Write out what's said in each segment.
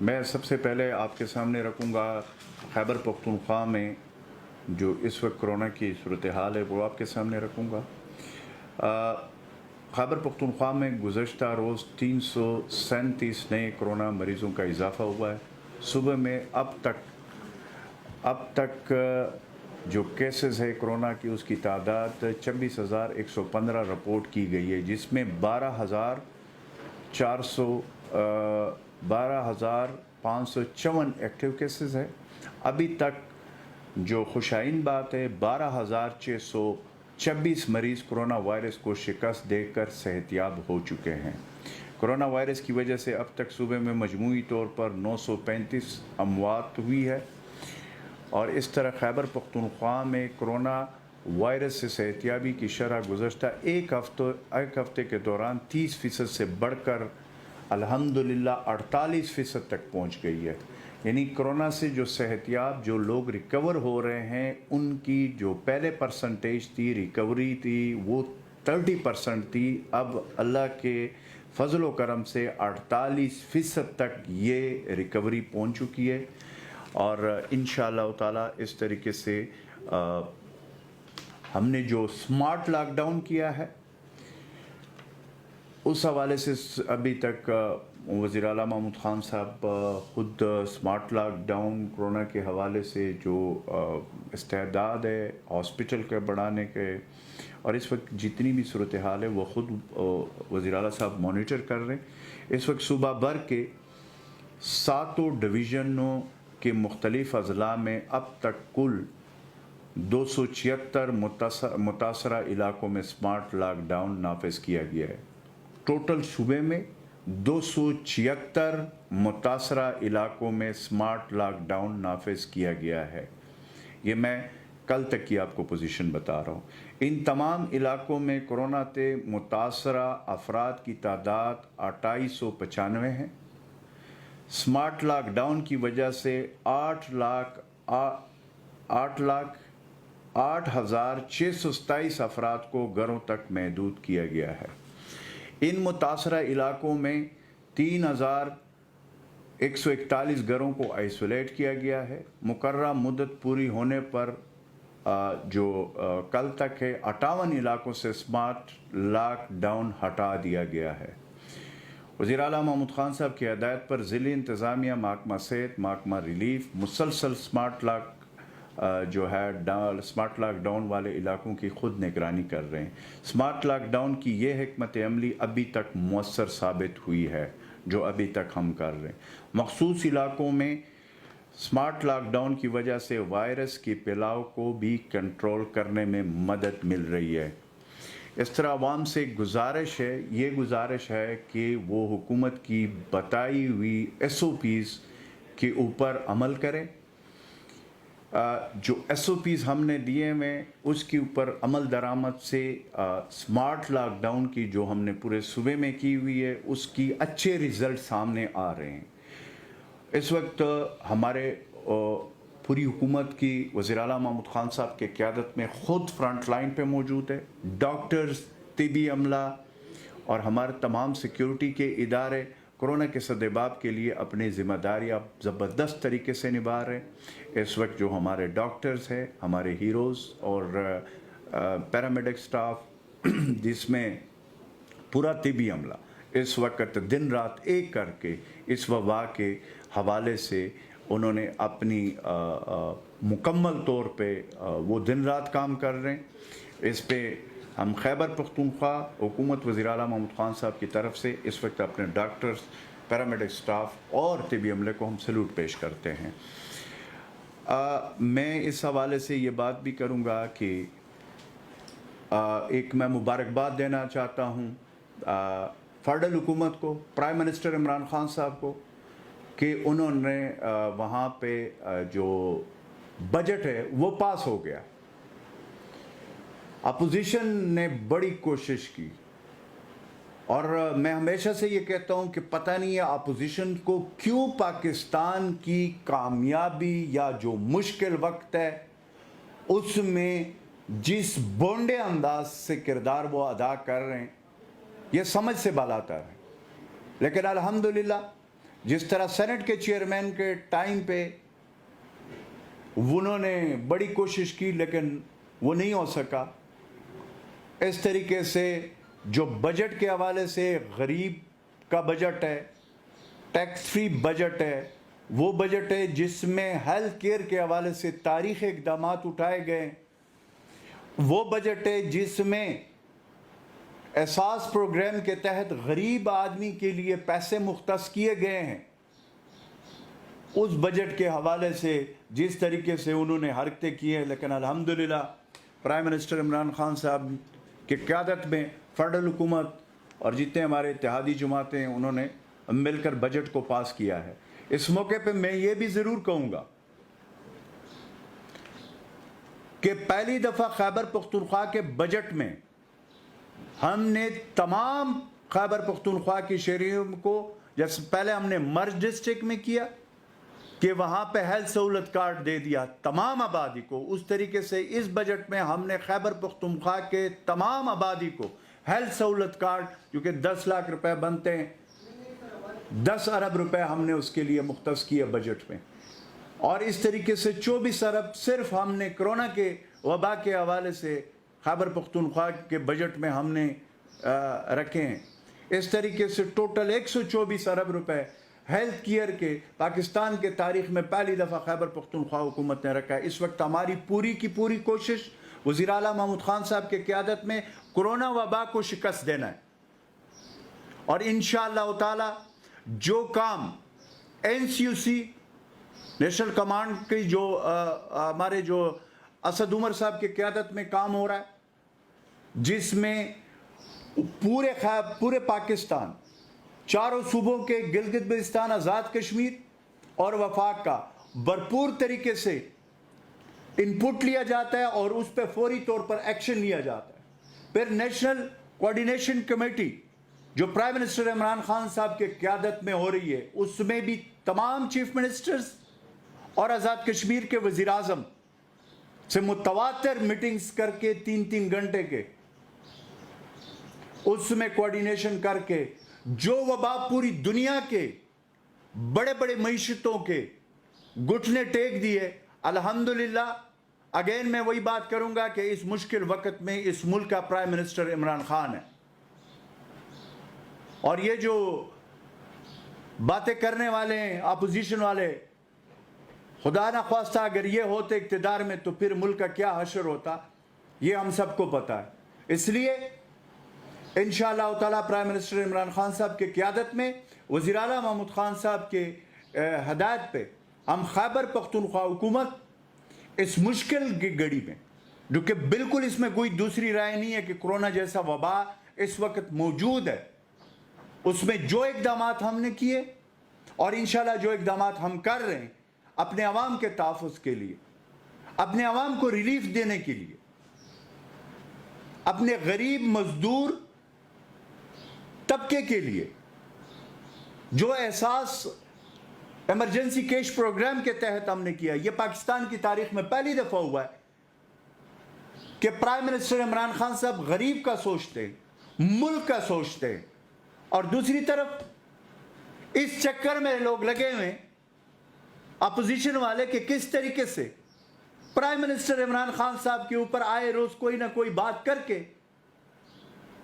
میں سب سے پہلے آپ کے سامنے رکھوں گا خیبر پختونخوا میں جو اس وقت کرونا کی صورتحال ہے وہ آپ کے سامنے رکھوں گا۔ خیبر پختونخوا میں گزشتہ روز 337 نئے کرونا مریضوں کا اضافہ ہوا ہے۔ صبح میں اب تک جو کیسز ہے کرونا کی اس کی تعداد 26,115 رپورٹ کی گئی ہے، جس میں 12,554 ایکٹیو کیسز ہے۔ ابھی تک جو خوشائن بات ہے 12,626 مریض کرونا وائرس کو شکست دے کر صحت یاب ہو چکے ہیں۔ کرونا وائرس کی وجہ سے اب تک صوبے میں مجموعی طور پر 935 اموات ہوئی ہے، اور اس طرح خیبر پختونخوا میں کرونا وائرس سے صحتیابی کی شرح گزشتہ ایک ہفتے کے دوران 30% سے بڑھ کر الحمدللہ 48% تک پہنچ گئی ہے۔ یعنی کرونا سے جو صحتیاب جو لوگ ریکور ہو رہے ہیں ان کی جو پہلے پرسنٹیج تھی ریکوری تھی وہ 30% تھی، اب اللہ کے فضل و کرم سے 48% تک یہ ریکوری پہنچ چکی ہے، اور انشاءاللہ تعالی اس طریقے سے ہم نے جو سمارٹ لاک ڈاؤن کیا ہے اس حوالے سے ابھی تک وزیر اعلیٰ محمود خان صاحب خود سمارٹ لاک ڈاؤن کرونا کے حوالے سے جو استعداد ہے ہاسپٹل کے بڑھانے کے، اور اس وقت جتنی بھی صورتحال ہے وہ خود وزیر اعلیٰ صاحب مانیٹر کر رہے ہیں۔ اس وقت صوبہ بھر کے 7 ڈویژنوں کے مختلف اضلاع میں اب تک کل 276 متاثرہ علاقوں میں سمارٹ لاک ڈاؤن نافذ کیا گیا ہے۔ ٹوٹل صوبے میں 276 متاثرہ علاقوں میں سمارٹ لاک ڈاؤن نافذ کیا گیا ہے۔ یہ میں کل تک کی آپ کو پوزیشن بتا رہا ہوں۔ ان تمام علاقوں میں کرونا سے متاثرہ افراد کی تعداد 2895 ہے۔ سمارٹ لاک ڈاؤن کی وجہ سے 8,0627 افراد کو گھروں تک محدود کیا گیا ہے۔ ان متاثرہ علاقوں میں 3,141 گھروں کو آئسولیٹ کیا گیا ہے۔ مقررہ مدت پوری ہونے پر جو کل تک ہے 58 علاقوں سے سمارٹ لاک ڈاؤن ہٹا دیا گیا ہے۔ وزیر اعلیٰ محمود خان صاحب کی ہدایت پر ضلعی انتظامیہ، محکمہ صحت، محکمہ ریلیف مسلسل سمارٹ لاک ڈاؤن والے علاقوں کی خود نگرانی کر رہے ہیں۔ سمارٹ لاک ڈاؤن کی یہ حکمت عملی ابھی تک مؤثر ثابت ہوئی ہے جو ابھی تک ہم کر رہے ہیں۔ مخصوص علاقوں میں سمارٹ لاک ڈاؤن کی وجہ سے وائرس کے پھیلاؤ کو بھی کنٹرول کرنے میں مدد مل رہی ہے۔ اس طرح عوام سے یہ گزارش ہے کہ وہ حکومت کی بتائی ہوئی SOPs کے اوپر عمل کریں۔ جو SOPs ہم نے دیے ہیں اس کے اوپر عمل درآمد سے سمارٹ لاک ڈاؤن کی جو ہم نے پورے صوبے میں کی ہوئی ہے اس کی اچھے ریزلٹ سامنے آ رہے ہیں۔ اس وقت ہمارے پوری حکومت کی وزیر اعلیٰ محمود خان صاحب کے قیادت میں خود فرنٹ لائن پہ موجود ہے، ڈاکٹرز، طبی عملہ اور ہمارے تمام سیکیورٹی کے ادارے کرونا کے سدباب کے لیے اپنی ذمہ داریاں زبردست طریقے سے نبھا رہے ہیں۔ اس وقت جو ہمارے ڈاکٹرز ہیں، ہمارے ہیروز اور پیرامیڈک سٹاف جس میں پورا طبی عملہ اس وقت دن رات ایک کر کے اس وبا کے حوالے سے انہوں نے اپنی مکمل طور پہ وہ دن رات کام کر رہے ہیں۔ اس پہ ہم خیبر پختونخوا حکومت وزیر اعلیٰ محمود خان صاحب کی طرف سے اس وقت اپنے ڈاکٹرز، پیرامیڈک سٹاف اور طبی عملے کو ہم سلوٹ پیش کرتے ہیں۔ میں اس حوالے سے یہ بات بھی کروں گا کہ ایک میں مبارکباد دینا چاہتا ہوں فیڈرل حکومت کو، پرائم منسٹر عمران خان صاحب کو، کہ انہوں نے وہاں پہ جو بجٹ ہے وہ پاس ہو گیا۔ اپوزیشن نے بڑی کوشش کی، اور میں ہمیشہ سے یہ کہتا ہوں کہ پتہ نہیں ہے اپوزیشن کو کیوں پاکستان کی کامیابی یا جو مشکل وقت ہے اس میں جس بونڈے انداز سے کردار وہ ادا کر رہے ہیں یہ سمجھ سے بالاتر ہے۔ لیکن الحمدللہ जिस तरह सेनेट के चेयरमैन के टाइम पे उन्होंने बड़ी कोशिश की लेकिन वो नहीं हो सका, इस तरीके से जो बजट के हवाले से गरीब का बजट है, टैक्स फ्री बजट है, वो बजट है जिसमें हेल्थ केयर के हवाले से तारीख़ी इक़दाम उठाए गए, वो बजट है जिसमें एहसास प्रोग्राम के तहत गरीब आदमी के लिए पैसे मुख्तस किए गए हैं। उस बजट के हवाले से जिस तरीके से उन्होंने हरकतें की हैं, लेकिन अल्हम्दुलिल्लाह प्राइम मिनिस्टर इमरान खान साहब की क़यादत में फेडरल हुकूमत और जितने हमारे इत्तेहादी जमातें हैं उन्होंने मिलकर बजट को पास किया है। इस मौके पे मैं ये भी ज़रूर कहूँगा कि पहली दफ़ा खैबर पख्तूनख्वा के बजट में हमने तमाम खैबर पख्तूनख्वा की शहरियों को, जैसे पहले हमने मर्ज डिस्ट्रिक्ट में किया कि वहाँ पे हेल्थ सहूलत कार्ड दे दिया तमाम आबादी को, उस तरीके से इस बजट में हमने खैबर पख्तूनख्वा के तमाम आबादी को हेल्थ सहूलत कार्ड, जो कि 10 लाख रुपए बनते हैं, 10 अरब रुपए हमने उसके लिए मुख्तस किए बजट में। और इस तरीके से 24 अरब सिर्फ हमने कोरोना के वबा के हवाले से खैबर पख्तूनख्वा के बजट में हमने रखे हैं। इस तरीके से टोटल 124 अरब रुपए हेल्थ केयर के पाकिस्तान के तारीख़ में पहली दफ़ा खैबर पख्तूनख्वा हुकूमत ने रखा है। इस वक्त हमारी पूरी की पूरी कोशिश वज़ीर आला महमूद खान साहब के क़यादत में कोरोना वबा को शिकस्त देना है, और इंशाअल्लाह ताला जो काम NCUC नेशनल कमांड की जो हमारे जो असद उमर साहब की क़यादत में काम हो रहा है, जिसमें पूरे पाकिस्तान, चारों सूबों के गिलगित बल्तिस्तान, आज़ाद कश्मीर और वफाक का भरपूर तरीके से इनपुट लिया जाता है और उस पर फौरी तौर पर एक्शन लिया जाता है। फिर नेशनल कोऑर्डिनेशन कमेटी जो प्राइम मिनिस्टर इमरान खान साहब के क़यादत में हो रही है, उसमें भी तमाम चीफ मिनिस्टर्स और आज़ाद कश्मीर के वज़ीर आज़म से मुतवातिर मीटिंग्स करके 3-3 घंटे के, उसमें कोऑर्डिनेशन करके जो वबा पूरी दुनिया के बड़े बड़े मईशतों के घुटने टेक दिए, अल्हम्दुलिल्लाह अगेन मैं वही बात करूंगा कि इस मुश्किल वक्त में इस मुल्क का प्राइम मिनिस्टर इमरान खान है। और ये जो बातें करने वाले हैं अपोजिशन वाले, खुदा ना ख्वास्ता अगर ये होते इक़्तिदार में तो फिर मुल्क का क्या हशर होता, ये हम सबको पता है। इसलिए इंशाअल्लाह ताला प्राइम मिनिस्टर इमरान खान साहब के क़यादत में वज़ीर आला महमूद खान साहब के हदायत पे हम खैबर पख्तूनख्वा हुकूमत इस मुश्किल की घड़ी में, जो कि बिल्कुल इसमें कोई दूसरी राय नहीं है कि कोरोना जैसा वबा इस वक्त मौजूद है, उसमें जो इक़दाम हमने किए और इंशाअल्लाह जो इक़दाम हम कर रहे हैं अपने अवाम के तहफ़्फ़ुज़ के लिए, अपने अवाम को रिलीफ देने के लिए, अपने गरीब मजदूर तबके के लिए, जो एहसास इमरजेंसी कैश प्रोग्राम के तहत हमने किया। यह पाकिस्तान की तारीख में पहली दफ़ा हुआ है कि प्राइम मिनिस्टर इमरान खान साहब गरीब का सोचते हैं, मुल्क का सोचते हैं, और दूसरी तरफ इस चक्कर में लोग लगे हुए अपोजिशन वाले कि किस तरीके से प्राइम मिनिस्टर इमरान खान साहब के ऊपर आए रोज कोई ना कोई बात करके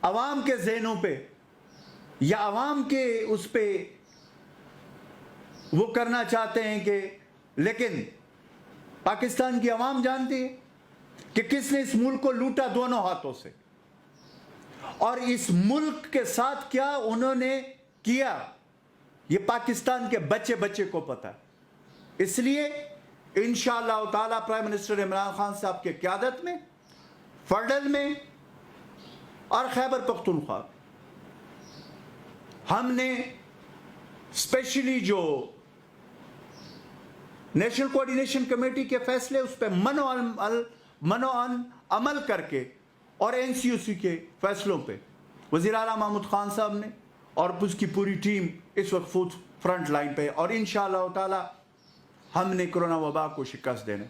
अवाम के जहनों पे या अवाम के उस पे वो करना चाहते हैं कि, लेकिन पाकिस्तान की अवाम जानती है कि किसने इस मुल्क को लूटा दोनों हाथों से, और इस मुल्क के साथ क्या उन्होंने किया ये पाकिस्तान के बच्चे बच्चे को पता है। इसलिए इंशाअल्लाह ताला प्राइम मिनिस्टर इमरान खान साहब के क़यादत में फेडरल में और खैबर पख्तूनख्वा हमने स्पेशली जो नेशनल कोऑर्डिनेशन कमेटी के फैसले उस पर मनो अमल करके, और NCUC के फैसलों पे वज़ीर आला महमूद खान साहब ने और उसकी पूरी टीम इस वक्त फ्रंट लाइन पे, और इंशाअल्लाह ताला हमने कोरोना वबा को शिकस्त देने